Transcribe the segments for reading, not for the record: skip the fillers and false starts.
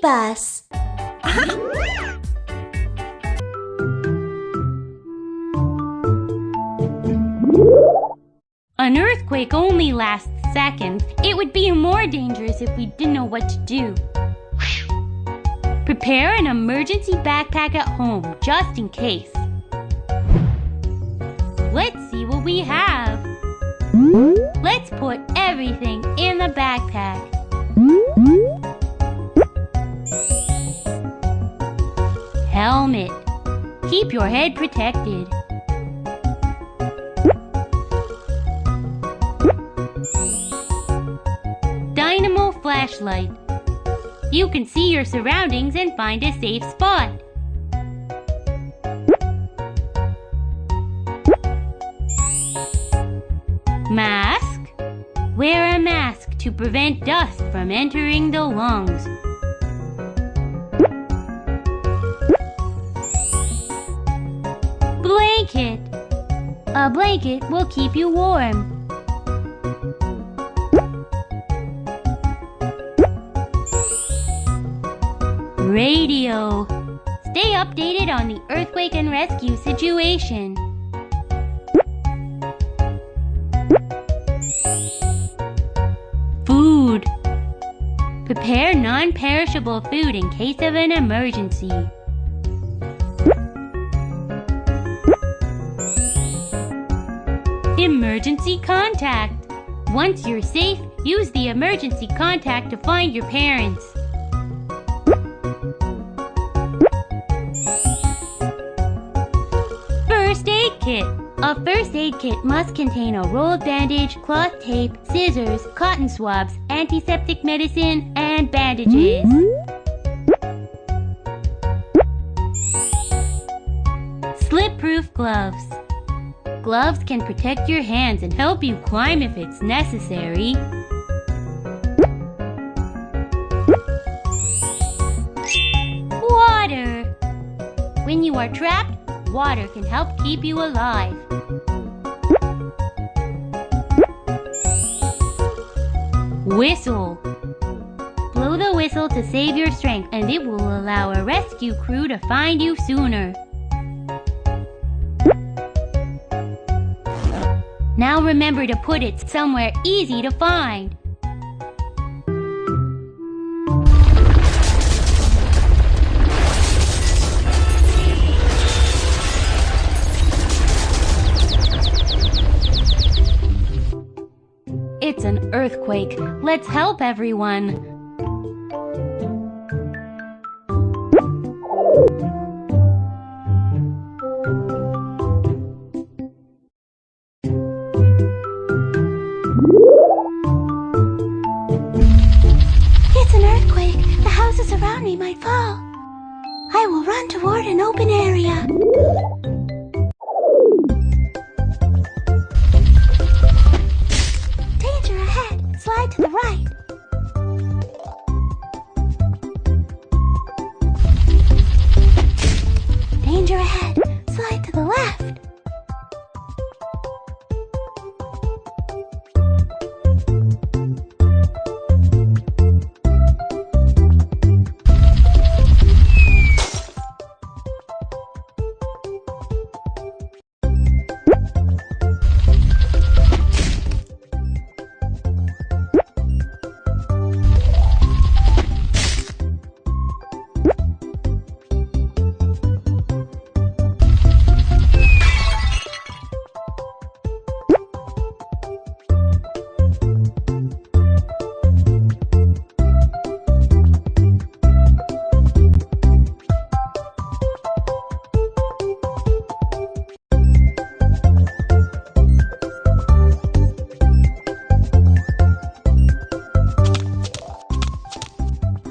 BabyBus. An earthquake only lasts seconds. It would be more dangerous if we didn't know what to do. Prepare an emergency backpack at home, just in case. Let's see what we have. Let's put everything in the backpack. Helmet. Keep your head protected. Dynamo flashlight. You can see your surroundings and find a safe spot. Mask. Wear a mask to prevent dust from entering the lungs. Blanket. A blanket will keep you warm. Radio. Stay updated on the earthquake and rescue situation. Food. Prepare non-perishable food in case of an emergency. Emergency contact. Once you're safe, use the emergency contact to find your parents. First aid kit. A first aid kit must contain a rolled bandage, cloth tape, scissors, cotton swabs, antiseptic medicine, and bandages. Slip-proof gloves. Gloves can protect your hands and help you climb if it's necessary. Water. When you are trapped, water can help keep you alive. Whistle. Blow the whistle to save your strength, and it will allow a rescue crew to find you sooner. Now remember to put it somewhere easy to find. It's an earthquake. Let's help everyone. It's an earthquake. The houses around me might fall. I will run toward an open area. Danger ahead. Slide to the right. Danger ahead. Slide to the left.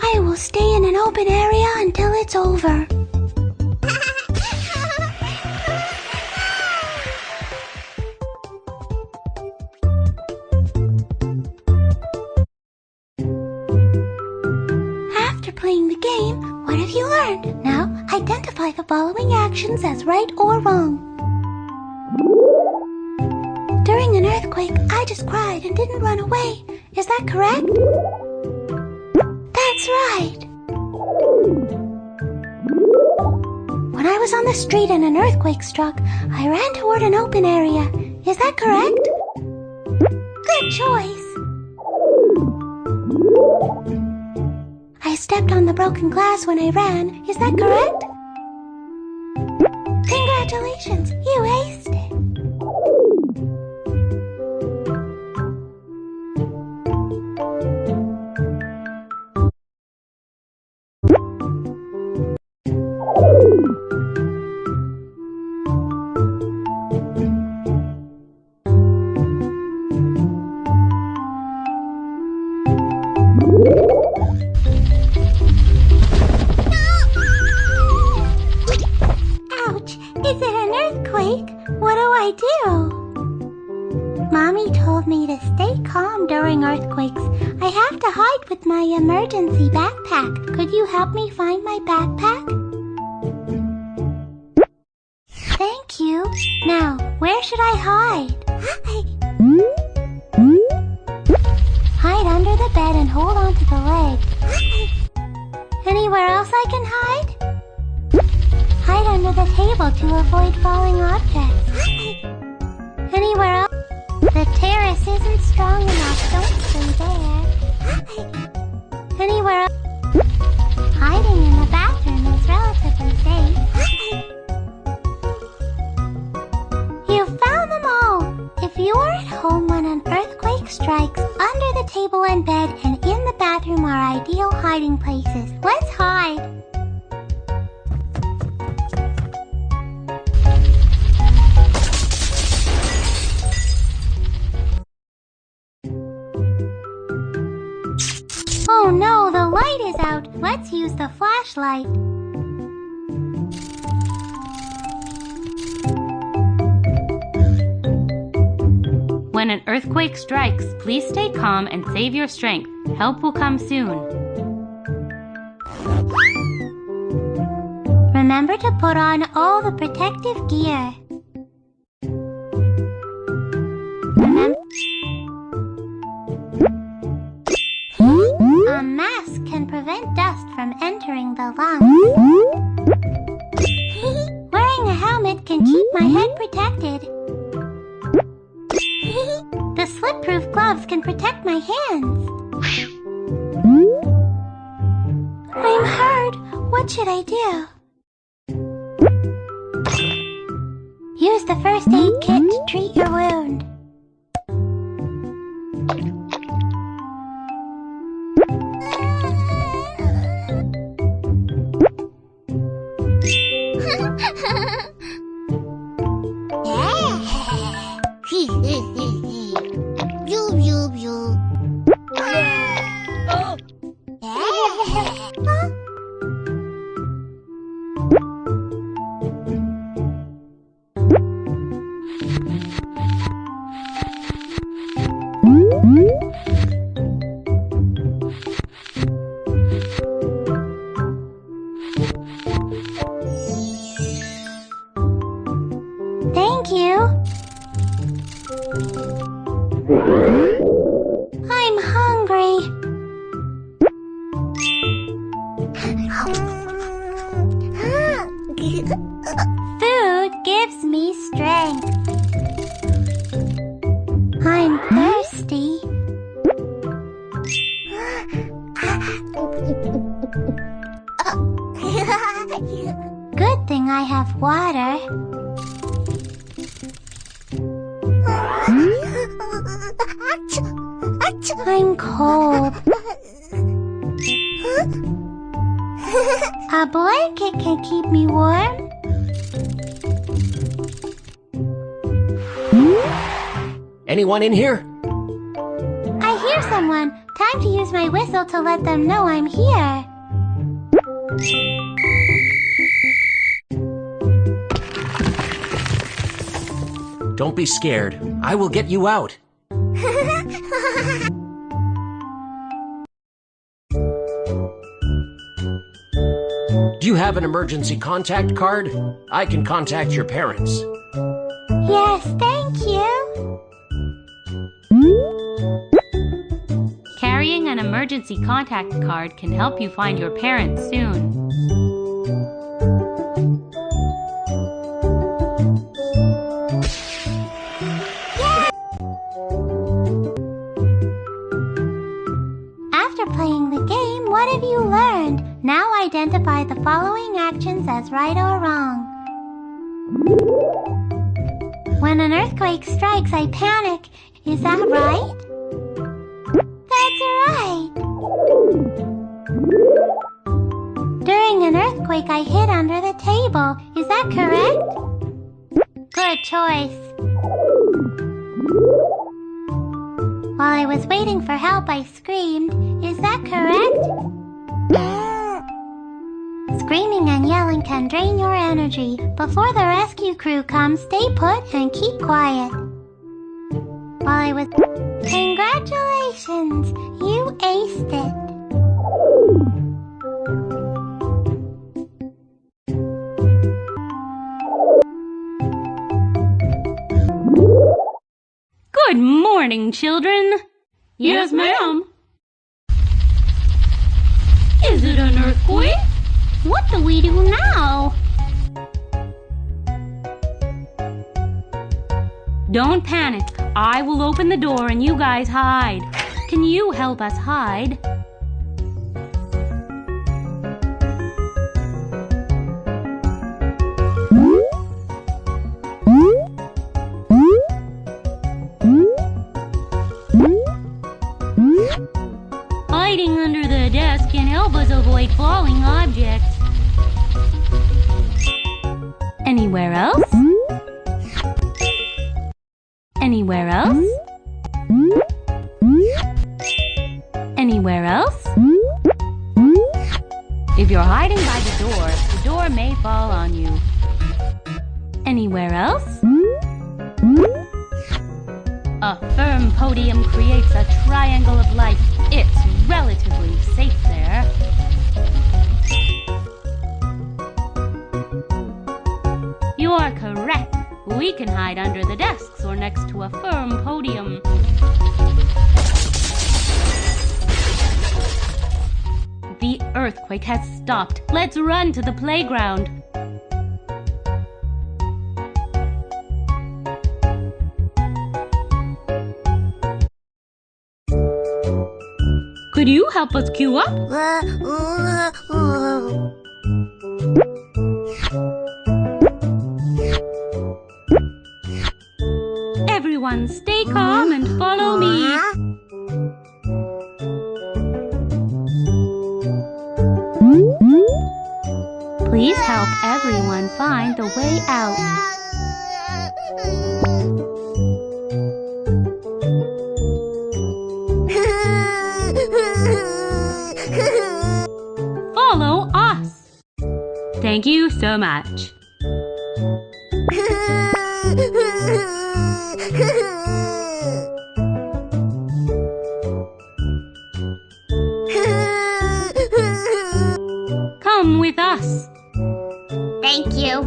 I will stay in an open area until it's over. After playing the game, what have you learned? Now, identify the following actions as right or wrong. During an earthquake, I just cried and didn't run away. Is that correct? That's right. was on the street and an earthquake struck. I ran toward an open area. Is that correct? Good choice. I stepped on the broken glass when I ran. Is that correct? Congratulations, you aced it. Ouch! Is it an earthquake? What do I do? Mommy told me to stay calm during earthquakes. I have to hide with my emergency backpack. Could you help me find my backpack? Thank you. Now, where should I hide? Hide under the bed and hold on to the leg. Anywhere else I can hide? Hide under the table to avoid falling objects. Anywhere else? The terrace isn't strong enough. Don't stay there. Anywhere else? Hiding in the bathroom is relatively safe. You found them all! If you are at home when an earthquake strikes, under the table and bed and in the bathroom are ideal hiding places. Let's hide! Oh no, the light is out. Let's use the flashlight. When an earthquake strikes, please stay calm and save your strength. Help will come soon. Remember to put on all the protective gear. A mask can prevent dust from entering the lungs. Wearing a helmet can keep my head protected. The slip-proof gloves can protect my hands. I'm hurt. What should I do? Use the first aid kit to treat your wound. Thank you. I'm hungry. Food gives me strength. I'm thirsty. Good thing I have water. I'm cold. A blanket can keep me warm. Anyone in here? I hear someone. Time to use my whistle to let them know I'm here. Don't be scared. I will get you out. Do you have an emergency contact card? I can contact your parents. Yes, thank you. Carrying an emergency contact card can help you find your parents soon. have you learned? Now identify the following actions as right or wrong. When an earthquake strikes, I panic. Is that right? That's right! During an earthquake, I hid under the table. Is that correct? Good choice. While I was waiting for help, I screamed. Is that correct? Screaming and yelling can drain your energy. Before the rescue crew comes, stay put and keep quiet. While I was... Congratulations! You aced it! Good morning, children. Yes, ma'am. Is it an earthquake? What do we do now? Don't panic. I will open the door and you guys hide. Can you help us hide? Hiding under the desk can help us avoid falling objects. Anywhere else? Anywhere else? Anywhere else? If you're hiding by the door may fall on you. Anywhere else? A firm podium creates a triangle of light. It's relatively safe there. You are correct. We can hide under the desks or next to a firm podium. The earthquake has stopped. Let's run to the playground. Could you help us queue up? Everyone, stay calm and follow me. Please help everyone find the way out. Follow us. Thank you so much. Come with us. Thank you.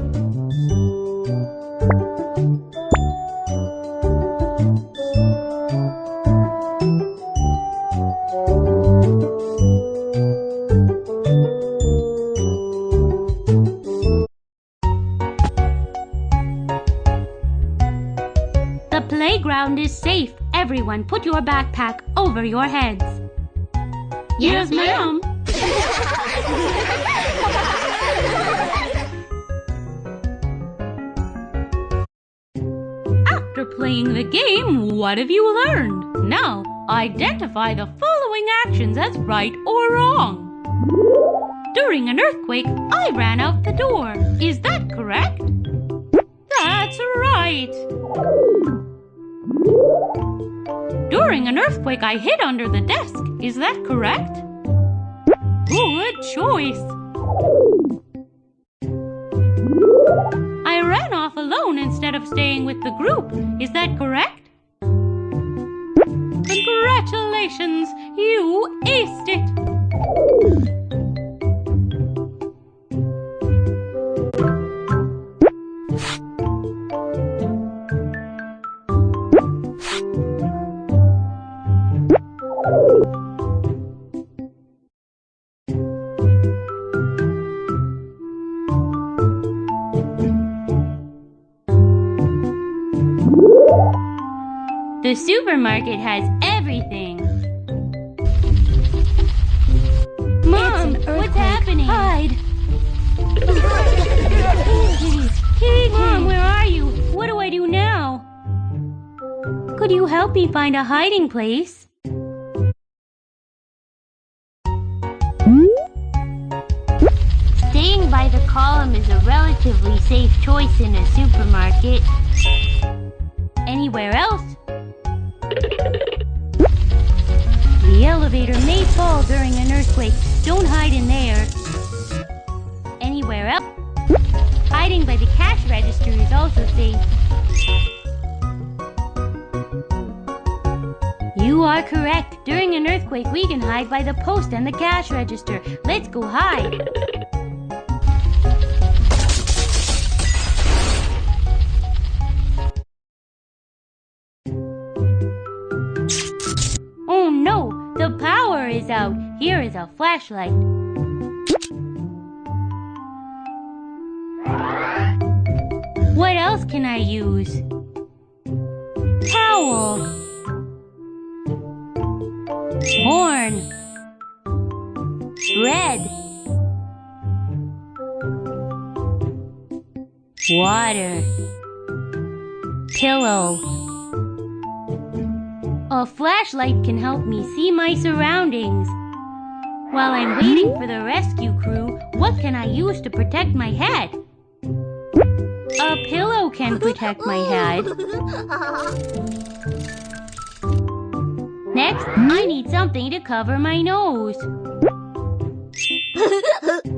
The playground is safe. Everyone, put your backpack over your heads. Yes, ma'am. After playing the game, what have you learned? Now, identify the following actions as right or wrong. During an earthquake, I ran out the door. Is that correct? That's right. During an earthquake, I hid under the desk. Is that correct? Good choice. I ran off alone instead of staying with the group. Is that correct? Congratulations! You aced it! The supermarket has everything. Mom! happening? Hide! Mom, where are you? What do I do now? Could you help me find a hiding place? Staying by the column is a relatively safe choice in a supermarket. Anywhere else? The elevator may fall during an earthquake. Don't hide in there. Anywhere else? Hiding by the cash register is also safe. You are correct. During an earthquake, we can hide by the post and the cash register. Let's go hide. Oh no, the power is out. Here is a flashlight. What else can I use? Towel. Horn. Bread. Water. Pillow. A flashlight can help me see my surroundings. While I'm waiting for the rescue crew, what can I use to protect my head? A pillow can protect my head. Next, I need something to cover my nose.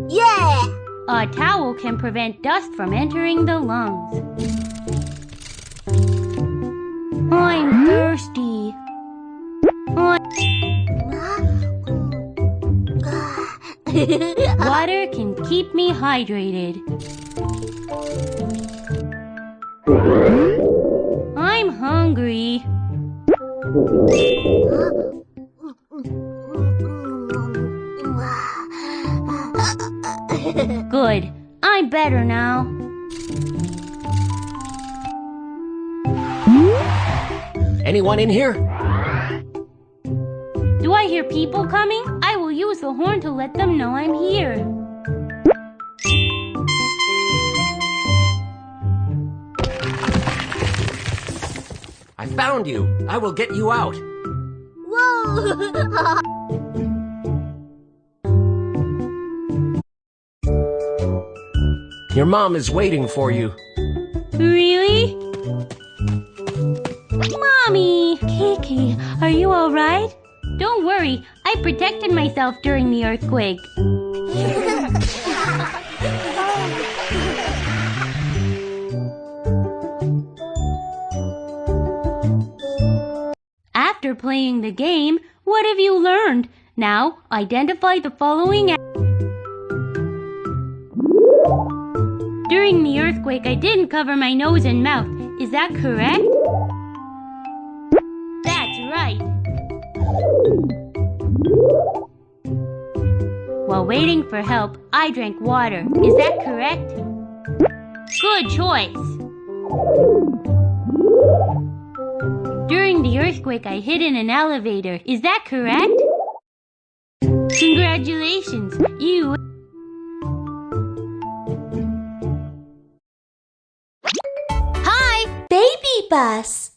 Yeah! A towel can prevent dust from entering the lungs. I'm thirsty. Water can keep me hydrated. I'm hungry. Good. I'm better now. Anyone in here? Do I hear people coming? I will use the horn to let them know I'm here. I found you. I will get you out. Whoa! Your mom is waiting for you. Really? Mommy! Kiki, are you alright? Don't worry, I protected myself during the earthquake. After playing the game, what have you learned? Now, identify the following. During the earthquake, I didn't cover my nose and mouth. Is that correct? That's right. While waiting for help, I drank water. Is that correct? Good choice. During the earthquake, I hid in an elevator. Is that correct? Congratulations, you... Hi, BabyBus.